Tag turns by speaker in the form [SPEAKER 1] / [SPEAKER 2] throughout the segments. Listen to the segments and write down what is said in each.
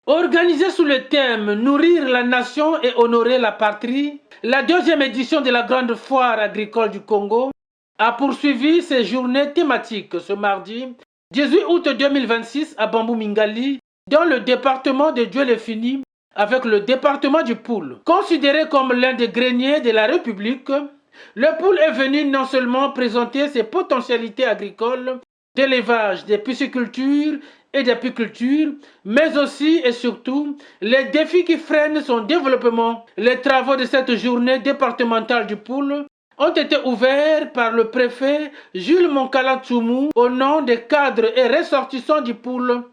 [SPEAKER 1] Organisée sous le thème Nourrir la nation et honorer la patrie, la deuxième édition de la Grande Foire agricole du Congo a poursuivi ses journées thématiques ce mardi 18 août 2026 à Bambou Mingali, dans le département de Dieule-Fini, avec le département du Poul. Considéré comme l'un des greniers de la République, le Poul est venu non seulement présenter ses potentialités agricoles, d'élevage, de pisciculture et d'apiculture, mais aussi et surtout les défis qui freinent son développement. Les travaux de cette journée départementale du Poul ont été ouverts par le préfet Jules Moncala Tsoumou au nom des cadres et ressortissants du Poul.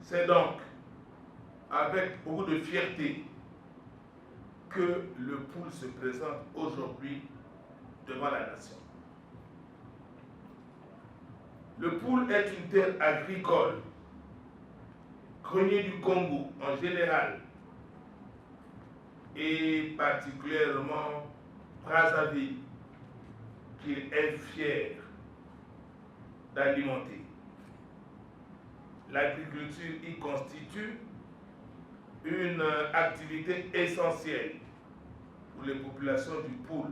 [SPEAKER 2] C'est donc avec beaucoup de fierté que le Poul se présente aujourd'hui devant la nation. Le Poul est une terre agricole, grenier du Congo en général, et particulièrement Brazzaville, qu'il est fier d'alimenter. L'agriculture y constitue une activité essentielle pour les populations du Poul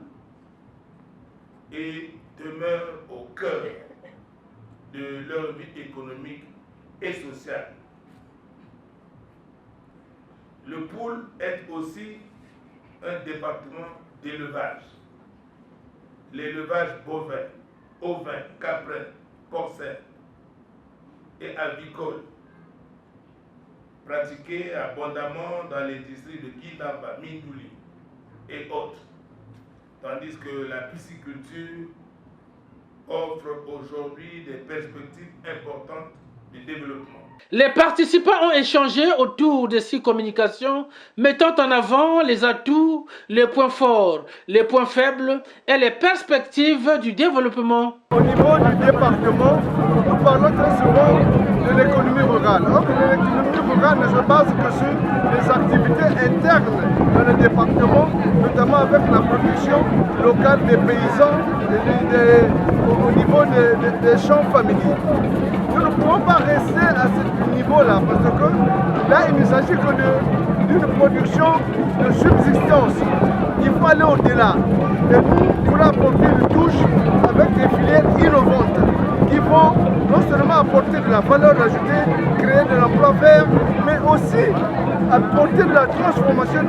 [SPEAKER 2] et demeure au cœur de leur vie économique et sociale. Le Poul est aussi un département d'élevage. L'élevage bovin, ovin, caprin, porcin et avicole, pratiqué abondamment dans les districts de Kinamba, Mindouli et autres, tandis que la pisciculture offre aujourd'hui des perspectives importantes de développement.
[SPEAKER 1] Les participants ont échangé autour de 6 communications mettant en avant les atouts, les points forts, les points faibles et les perspectives du développement.
[SPEAKER 3] Au niveau du département, nous parlons très souvent de l'économie rurale. Or, l'économie rurale ne se base que sur les activités internes dans le département, notamment avec la production locale des paysans au niveau des champs familiers. Nous ne pouvons pas rester à ce niveau-là parce que là, il ne s'agit que d'une production de subsistance. Il faut aller au-delà. Et nous voulons apporter une touche avec des filières innovantes qui vont non seulement apporter de la valeur ajoutée, créer de l'emploi vert, mais aussi apporter de la transformation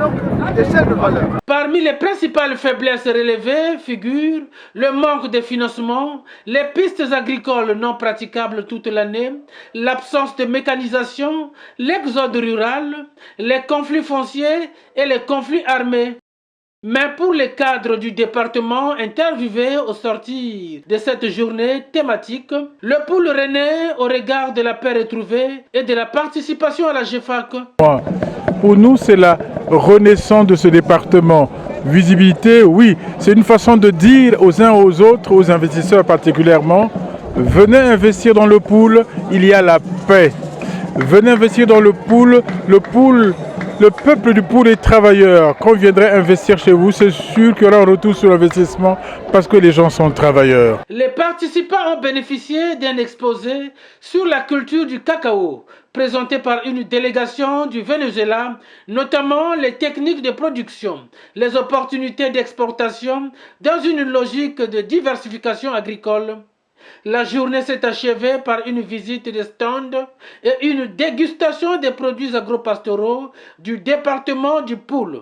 [SPEAKER 3] des chaînes de valeur.
[SPEAKER 1] Parmi les principales faiblesses relevées figurent le manque de financement, les pistes agricoles non praticables toute l'année, l'absence de mécanisation, l'exode rural, les conflits fonciers et les conflits armés. Mais pour les cadres du département interviewés au sortir de cette journée thématique, le Poul renaît au regard de la paix retrouvée et de la participation à la GFAC.
[SPEAKER 4] Pour nous, c'est la renaissance de ce département. Visibilité, oui, c'est une façon de dire aux uns aux autres, aux investisseurs particulièrement, venez investir dans le Poul, il y a la paix. Venez investir dans le Poul, le peuple du Poul est travailleur. Quand on viendrait investir chez vous, c'est sûr qu'il y aura un retour sur l'investissement parce que les gens sont travailleurs.
[SPEAKER 1] Les participants ont bénéficié d'un exposé sur la culture du cacao, présenté par une délégation du Venezuela, notamment les techniques de production, les opportunités d'exportation dans une logique de diversification agricole. La journée s'est achevée par une visite des stands et une dégustation des produits agropastoraux du département du Poul.